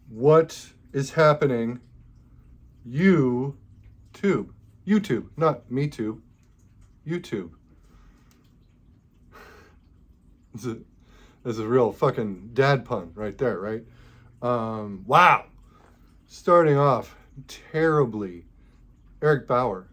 What is happening? YouTube, not me too. YouTube. That's a real fucking dad pun right there, right? Wow. Starting off terribly. Eric Bauer,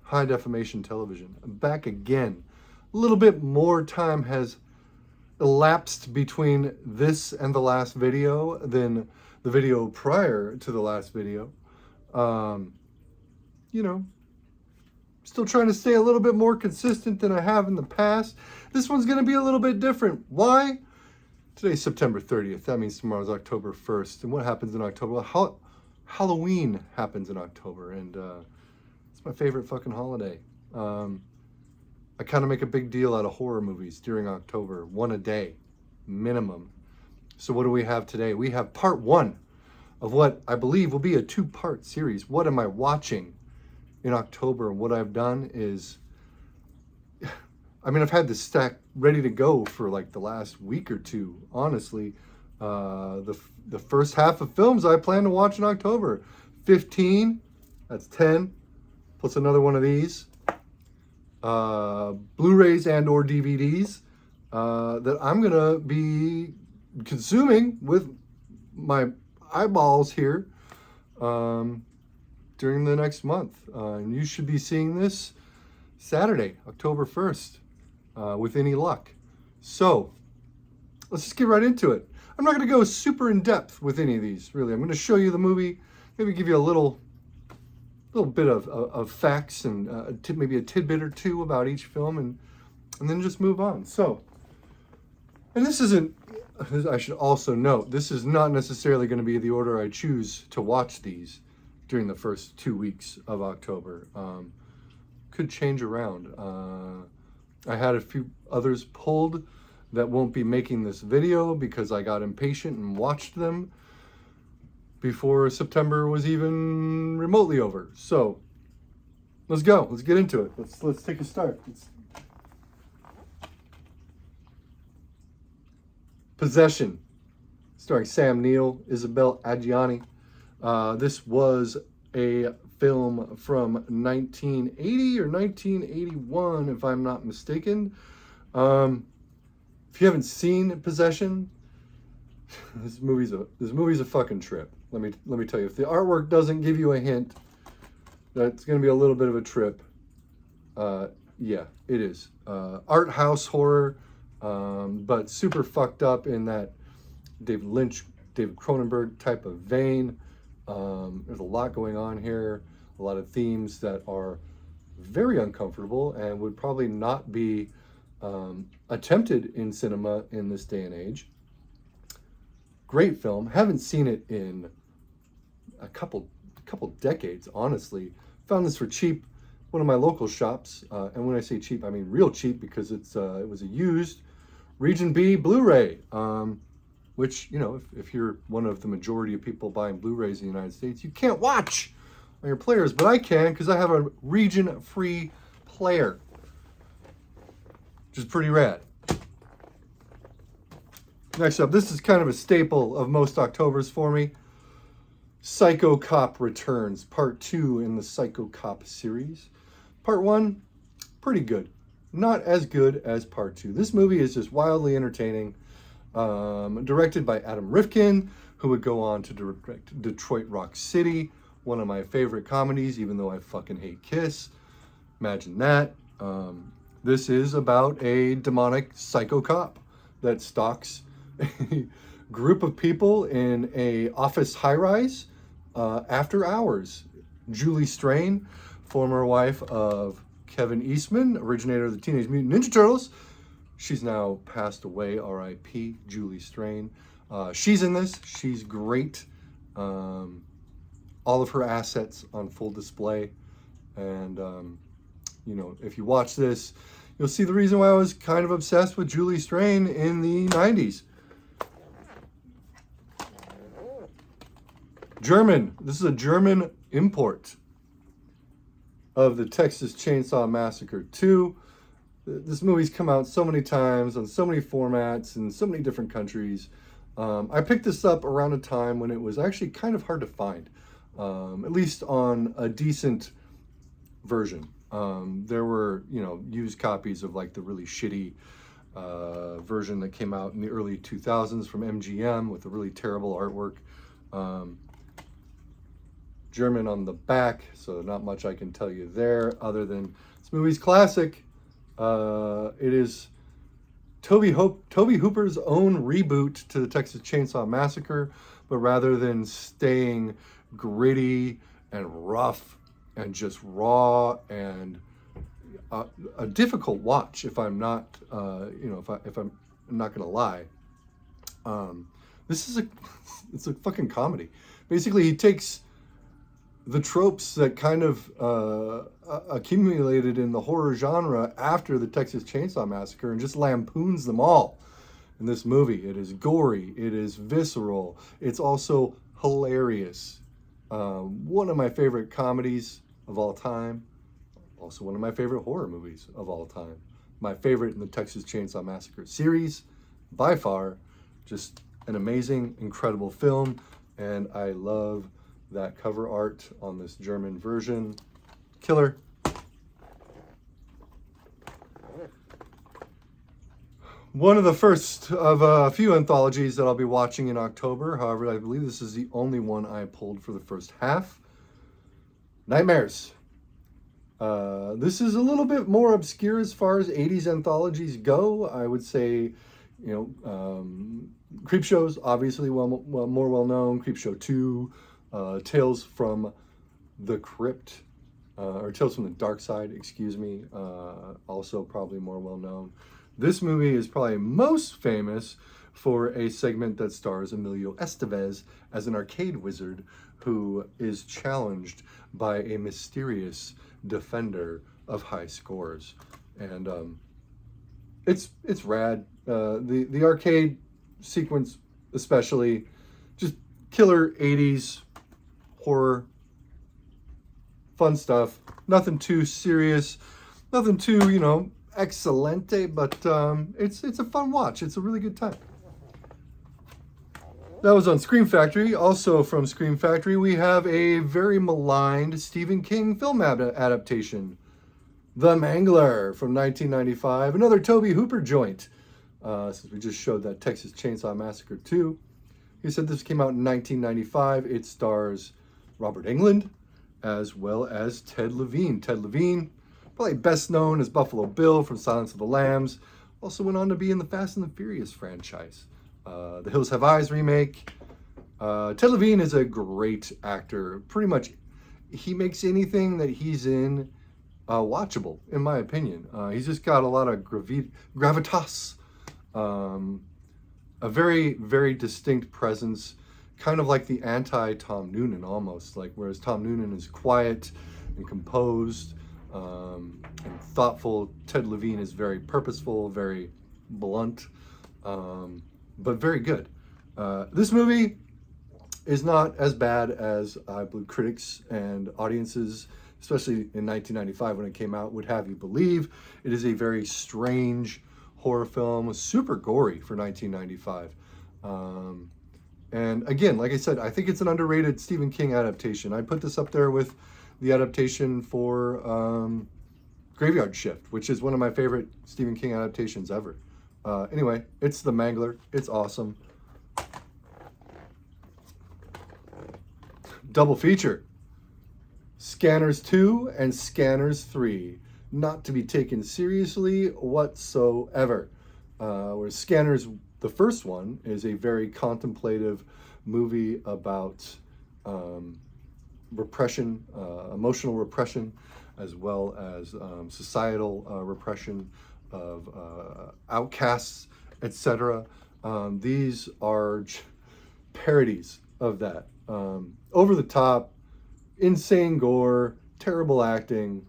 High Definition Television, back again. A little bit more time has elapsed between this and the last video than the video prior to the last video. Still trying to stay a little bit more consistent than I have in the past. This one's going to be a little bit different. Why? Today's September 30th. That means tomorrow's October 1st. And what happens in October? Well, Halloween happens in October, and it's my favorite fucking holiday. I kind of make a big deal out of horror movies during October, one a day, minimum. So what do we have today? We have part one of what I believe will be a two-part series. What am I watching in October? And what I've done is, I've had this stack ready to go for like the last week or two, honestly. The first half of films I plan to watch in October. 15, that's 10, plus another one of these. Blu-rays and or DVDs that I'm going to be consuming with my eyeballs here during the next month. And you should be seeing this Saturday, October 1st, with any luck. So let's just get right into it. I'm not going to go super in depth with any of these, really. I'm going to show you the movie, maybe give you a little bit of facts and maybe a tidbit or two about each film, and then just move on. So, and this isn't, I should also note, this is not necessarily going to be the order I choose to watch these during the first 2 weeks of October. Could change around. I had a few others pulled that won't be making this video because I got impatient and watched them before September was even remotely over. So let's go. Let's get into it. Let's take a start. Possession, starring Sam Neill, Isabel Adjani. This was a film from 1980 or 1981, if I'm not mistaken. If you haven't seen Possession, this movie's a fucking trip. Let me tell you. If the artwork doesn't give you a hint, that's going to be a little bit of a trip. Yeah, it is. Art house horror, but super fucked up in that David Lynch, David Cronenberg type of vein. There's a lot going on here, a lot of themes that are very uncomfortable and would probably not be attempted in cinema in this day and age. Great film. Haven't seen it in a couple decades, honestly. Found this for cheap, one of my local shops. And when I say cheap, I mean real cheap, because it was a used Region B Blu-ray, which, if you're one of the majority of people buying Blu-rays in the United States, you can't watch on your players, but I can because I have a region-free player, which is pretty rad. Next up, this is kind of a staple of most Octobers for me. Psycho Cop Returns, Part 2 in the Psycho Cop series. Part 1, pretty good. Not as good as Part 2. This movie is just wildly entertaining. Directed by Adam Rifkin, who would go on to direct Detroit Rock City, one of my favorite comedies, even though I fucking hate Kiss. Imagine that. This is about a demonic psycho cop that stalks a group of people in a office high-rise after hours. Julie Strain, former wife of Kevin Eastman, originator of the Teenage Mutant Ninja Turtles. She's now passed away, R.I.P. Julie Strain. She's in this. She's great. All of her assets on full display. And, you know, if you watch this, you'll see the reason why I was kind of obsessed with Julie Strain in the 90s. German. This is a German import of the Texas Chainsaw Massacre 2. This movie's come out so many times on so many formats in so many different countries. I picked this up around a time when it was actually kind of hard to find, at least on a decent version. There were, you know, used copies of like the really shitty version that came out in the early 2000s from MGM with a really terrible artwork. German on the back, so not much I can tell you there other than this movie's classic. It is Tobe Hooper's own reboot to the Texas Chainsaw Massacre, but rather than staying gritty and rough and just raw and a difficult watch, if I'm not, if I'm not gonna lie, this is it's a fucking comedy. Basically, he takes the tropes that kind of accumulated in the horror genre after the Texas Chainsaw Massacre and just lampoons them all in this movie. It is gory, it is visceral, it's also hilarious. One of my favorite comedies of all time, also one of my favorite horror movies of all time. My favorite in the Texas Chainsaw Massacre series, by far. Just an amazing, incredible film, and I love that cover art on this German version. Killer. One of the first of a few anthologies that I'll be watching in October. However, I believe this is the only one I pulled for the first half. Nightmares. This is a little bit more obscure as far as 80s anthologies go. I would say, you know, Creepshow's obviously more well known. Creepshow 2. Tales from the Crypt, or Tales from the Dark Side, excuse me, also probably more well known. This movie is probably most famous for a segment that stars Emilio Estevez as an arcade wizard who is challenged by a mysterious defender of high scores. And it's rad. The arcade sequence especially, just killer 80s horror, fun stuff. Nothing too serious, nothing too, you know, excelente, but it's a fun watch. It's a really good time. That was on Scream Factory. Also from Scream Factory, we have a very maligned Stephen King film adaptation, The Mangler from 1995. Another Tobe Hooper joint, since we just showed that Texas Chainsaw Massacre 2. He said this came out in 1995. It stars Robert Englund, as well as Ted Levine. Ted Levine, probably best known as Buffalo Bill from Silence of the Lambs, also went on to be in the Fast and the Furious franchise. The Hills Have Eyes remake. Ted Levine is a great actor. Pretty much, he makes anything that he's in watchable, in my opinion. He's just got a lot of gravitas, a very, very distinct presence, kind of like the anti-Tom Noonan almost, like whereas Tom Noonan is quiet and composed and thoughtful, Ted Levine is very purposeful, very blunt, but very good. This movie is not as bad as I believe critics and audiences, especially in 1995 when it came out, would have you believe. It is a very strange horror film, super gory for 1995. And again, like I said, I think it's an underrated Stephen King adaptation. I put this up there with the adaptation for Graveyard Shift, which is one of my favorite Stephen King adaptations ever. Anyway, it's The Mangler. It's awesome. Double feature. Scanners 2 and Scanners 3. Not to be taken seriously whatsoever. Where Scanners, the first one, is a very contemplative movie about repression, emotional repression, as well as societal repression of outcasts, etc. These are parodies of that. Over the top, insane gore, terrible acting,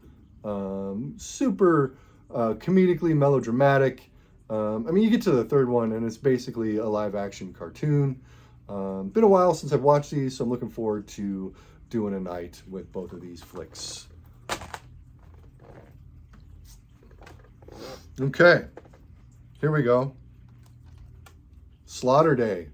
super comedically melodramatic. I mean, you get to the third one and it's basically a live action cartoon. Been a while since I've watched these, so I'm looking forward to doing a night with both of these flicks. Okay, here we go. Slaughter Day.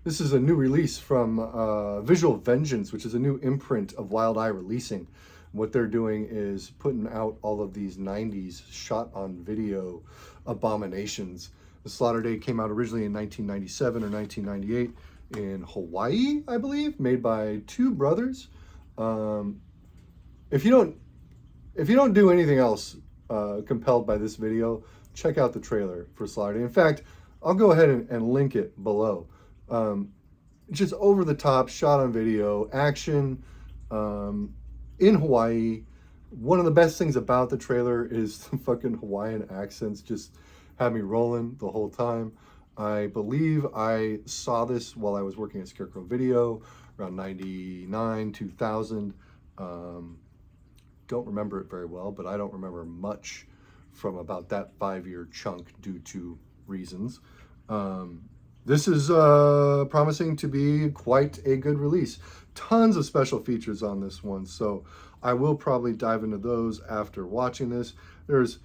This is a new release from Visual Vengeance, which is a new imprint of Wild Eye Releasing. What they're doing is putting out all of these 90s shot on video abominations. The Slaughter Day came out originally in 1997 or 1998 in Hawaii, I believe, made by two brothers. If you don't do anything else compelled by this video, check out the trailer for Slaughter Day. In fact, I'll go ahead and link it below. Just over the top, shot on video, action in Hawaii. One of the best things about the trailer is the fucking Hawaiian accents just had me rolling the whole time. I believe I saw this while I was working at Scarecrow Video around 99, 2000. Don't remember it very well, but I don't remember much from about that 5-year chunk due to reasons. This is promising to be quite a good release. Tons of special features on this one, so I will probably dive into those after watching this. There's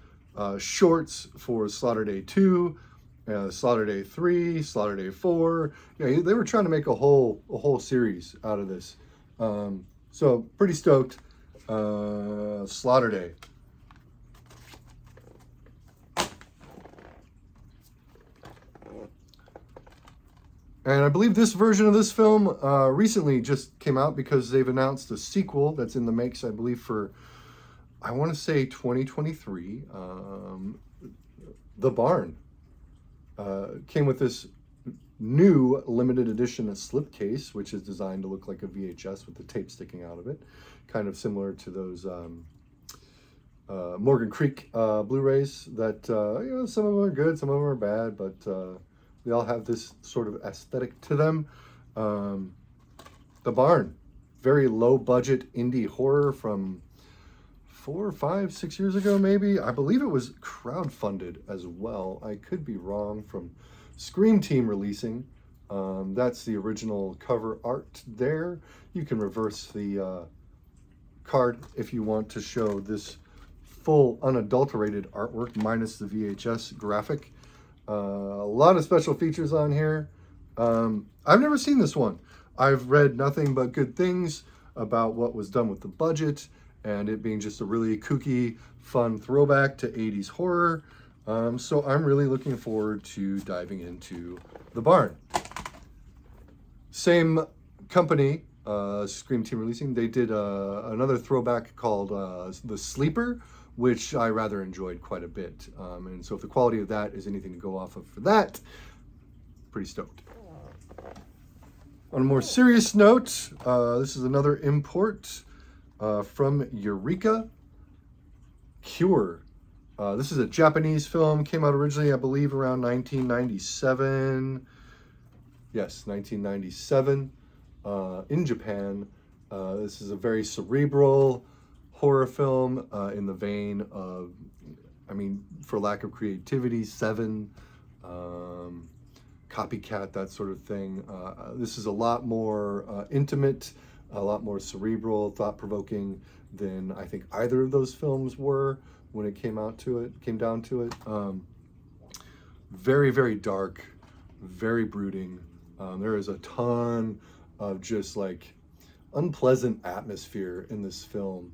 shorts for Slaughter Day 2, Slaughter Day 3, Slaughter Day 4. Yeah, they were trying to make a whole series out of this. So pretty stoked. Slaughter Day. And I believe this version of this film recently just came out because they've announced a sequel that's in the makes, I believe, for, I want to say 2023. The Barn came with this new limited edition slipcase, which is designed to look like a VHS with the tape sticking out of it. Kind of similar to those Morgan Creek Blu-rays that, you know, some of them are good, some of them are bad, but they all have this sort of aesthetic to them. The Barn, very low budget indie horror from 4, 5, 6 years ago, maybe. I believe it was crowdfunded as well. I could be wrong. From Scream Team releasing. That's the original cover art there. You can reverse the card if you want to show this full unadulterated artwork minus the VHS graphic. A lot of special features on here. I've never seen this one. I've read nothing but good things about what was done with the budget and it being just a really kooky, fun throwback to 80s horror. So I'm really looking forward to diving into The Barn. Same company, Scream Team releasing, they did another throwback called The Sleeper, which I rather enjoyed quite a bit. And so if the quality of that is anything to go off of for that, pretty stoked. On a more serious note, this is another import from Eureka, Cure. This is a Japanese film, came out originally, I believe, around 1997. Yes, 1997 in Japan. This is a very cerebral horror film in the vein of, I mean, for lack of creativity, Seven, Copycat, that sort of thing. This is a lot more intimate, a lot more cerebral, thought-provoking than I think either of those films were when it came down to it. Very, very dark, very brooding. There is a ton of just like unpleasant atmosphere in this film.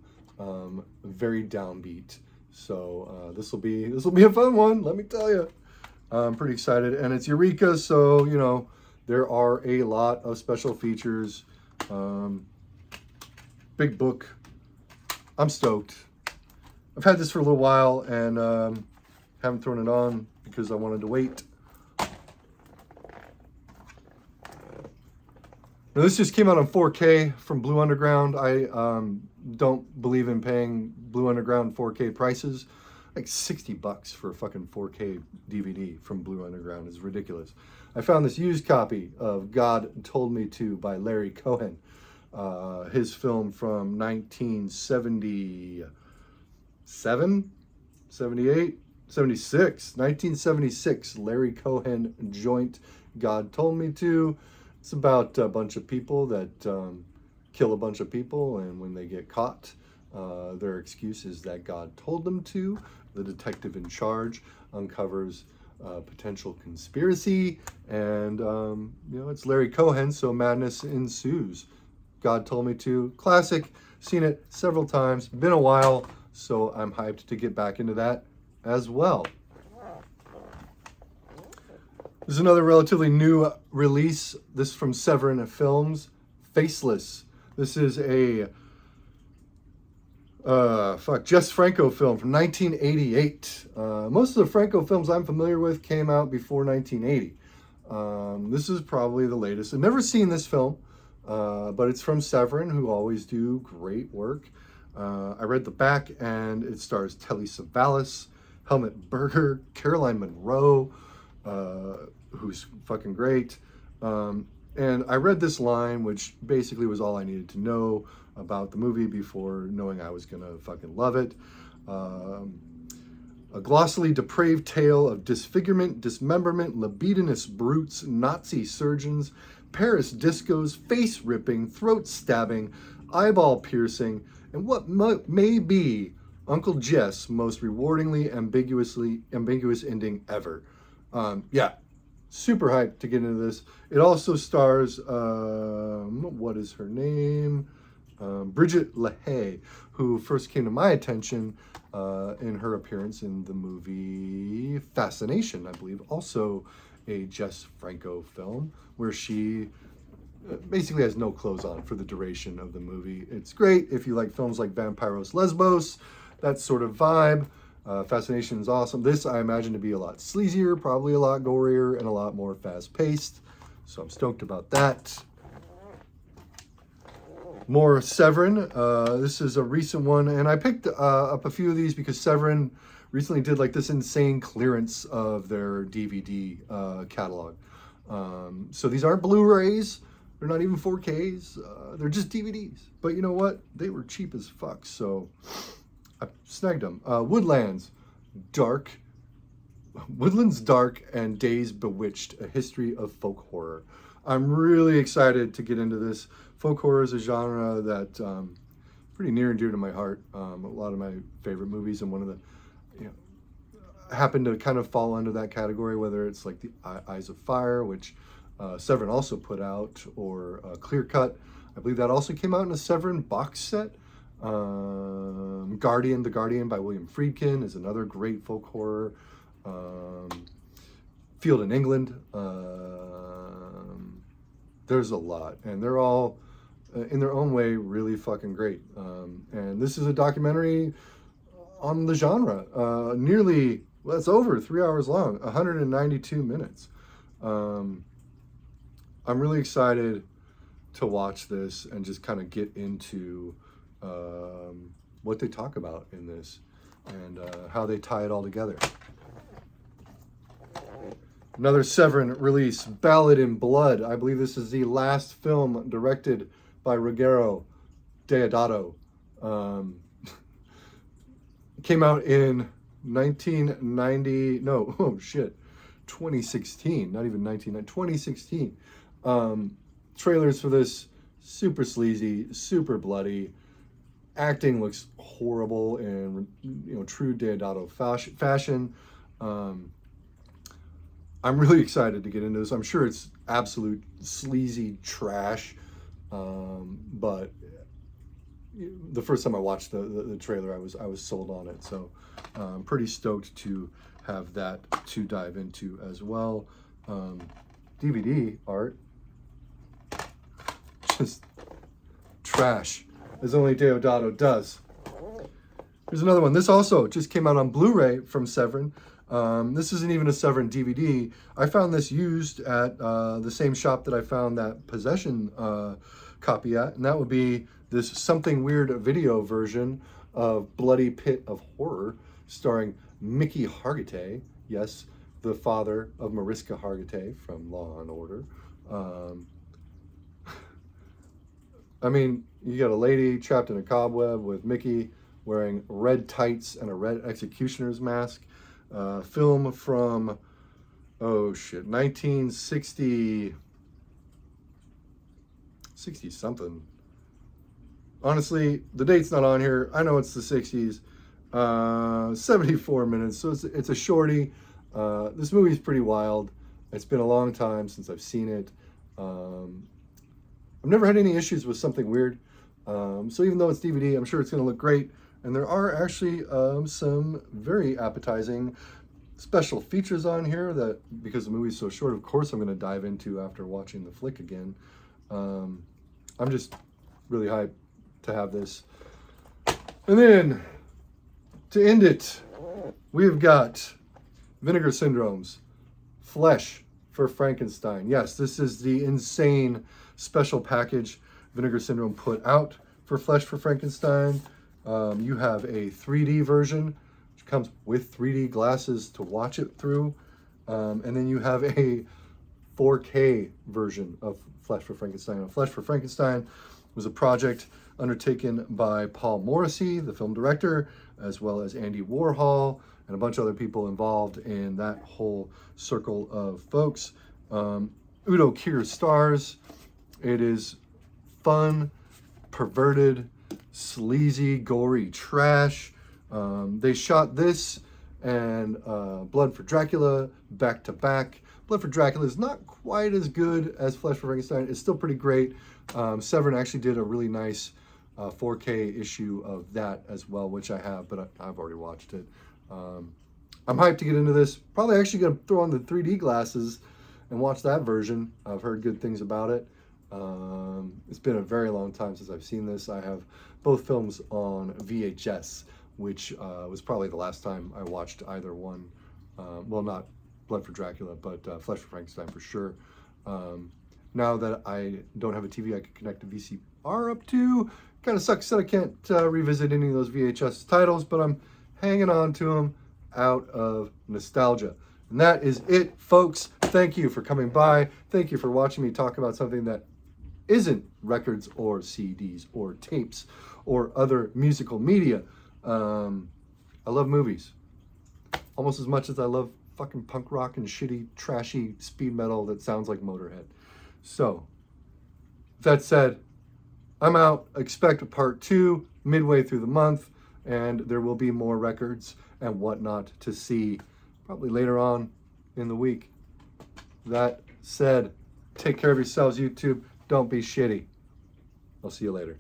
Very downbeat. So this will be a fun one, let me tell you. I'm pretty excited, and it's Eureka, so you know there are a lot of special features. Big book. I'm stoked. I've had this for a little while and haven't thrown it on because I wanted to wait. Now, this just came out on 4K from Blue Underground. I don't believe in paying Blue Underground 4K prices. Like $60 for a fucking 4K DVD from Blue Underground is ridiculous. I found this used copy of God Told Me To by Larry Cohen. His film from 1977, 78, 76, 1976, Larry Cohen joint, God Told Me To. It's about a bunch of people that kill a bunch of people, and when they get caught, their excuse is that God told them to. The detective in charge uncovers potential conspiracy, and it's Larry Cohen, so madness ensues. God Told Me To, classic, seen it several times, been a while, so I'm hyped to get back into that as well. This is another relatively new release. This is from Severin Films, Faceless. This is a Jess Franco film from 1988. Most of the Franco films I'm familiar with came out before 1980. This is probably the latest. I've never seen this film, but it's from Severin, who always do great work. I read the back, and it stars Telly Savalas, Helmut Berger, Caroline Munro, who's fucking great. And I read this line, which basically was all I needed to know about the movie before knowing I was gonna fucking love it. A glossily depraved tale of disfigurement, dismemberment, libidinous brutes, Nazi surgeons, Paris discos, face ripping, throat stabbing, eyeball piercing, and what may be Uncle Jess' most rewardingly ambiguous ending ever. Super hyped to get into this. It also stars, what is her name? Bridget LaHaye, who first came to my attention in her appearance in the movie Fascination, I believe, also a Jess Franco film, where she basically has no clothes on for the duration of the movie. It's great if you like films like Vampiros Lesbos, that sort of vibe. Fascination is awesome. This I imagine to be a lot sleazier, probably a lot gorier, and a lot more fast-paced. So I'm stoked about that. More Severin. This is a recent one, and I picked up a few of these because Severin recently did like this insane clearance of their DVD catalog. So these aren't Blu-rays. They're not even 4Ks. They're just DVDs. But you know what? They were cheap as fuck, so I snagged them. Woodlands Dark, and Days Bewitched, a history of folk horror. I'm really excited to get into this. Folk horror is a genre that pretty near and dear to my heart. A lot of my favorite movies, and one of the, happen to kind of fall under that category, whether it's like the Eyes of Fire, which Severin also put out, or Clear Cut. I believe that also came out in a Severin box set. The Guardian by William Friedkin is another great folk horror. Field in England. There's a lot, and they're all in their own way really fucking great. And this is a documentary on the genre. It's over 3 hours long, 192 minutes. I'm really excited to watch this and just kind of get into what they talk about in this, and how they tie it all together. Another Severin release, Ballad in Blood. I believe this is the last film directed by Ruggero Deodato. Came out in 2016, not even 2016. Trailers for this, super sleazy, super bloody. Acting looks horrible in true Deodato fashion. I'm really excited to get into this. I'm sure it's absolute sleazy trash, but the first time I watched the trailer, I was sold on it. So I'm pretty stoked to have that to dive into as well. DVD art, just trash, as only Deodato does. Here's another one. This also just came out on Blu-ray from Severin. This isn't even a Severin DVD. I found this used at the same shop that I found that Possession copy at, and that would be this Something Weird video version of Bloody Pit of Horror, starring Mickey Hargitay, yes, the father of Mariska Hargitay from Law and Order. I mean, you got a lady trapped in a cobweb with Mickey wearing red tights and a red executioner's mask. Film from, 1960, 60 something. Honestly, the date's not on here. I know it's the 60s. 74 minutes, so it's a shorty. This movie's pretty wild. It's been a long time since I've seen it. I've never had any issues with something weird. So even though it's DVD, I'm sure it's going to look great. And there are actually some very appetizing special features on here that, because the movie's so short, of course I'm going to dive into after watching the flick again. I'm just really hyped to have this. And then, to end it, we've got Vinegar Syndrome's Flesh for Frankenstein. Yes, this is the insane special package Vinegar Syndrome put out for Flesh for Frankenstein. You have a 3D version, which comes with 3D glasses to watch it through. And then you have a 4K version of Flesh for Frankenstein. And Flesh for Frankenstein was a project undertaken by Paul Morrissey, the film director, as well as Andy Warhol and a bunch of other people involved in that whole circle of folks. Udo Kier stars. It is fun, perverted, sleazy, gory trash. They shot this and Blood for Dracula back to back. Blood for Dracula is not quite as good as Flesh for Frankenstein. It's still pretty great. Severin actually did a really nice 4K issue of that as well, which I have, but I've already watched it. I'm hyped to get into this. Probably actually going to throw on the 3D glasses and watch that version. I've heard good things about it. It's been a very long time since I've seen this. I have both films on VHS, which was probably the last time I watched either one. Well, not Blood for Dracula, but Flesh for Frankenstein for sure. Now that I don't have a TV I can connect a VCR up to, kind of sucks that I can't revisit any of those VHS titles, but I'm hanging on to them out of nostalgia. And that is it, folks. Thank you for coming by. Thank you for watching me talk about something that isn't records or CDs or tapes or other musical media. I love movies almost as much as I love fucking punk rock and shitty, trashy speed metal that sounds like Motorhead. So, that said, I'm out. Expect a part 2 midway through the month, and there will be more records and whatnot to see probably later on in the week. That said, take care of yourselves, YouTube. Don't be shitty. I'll see you later.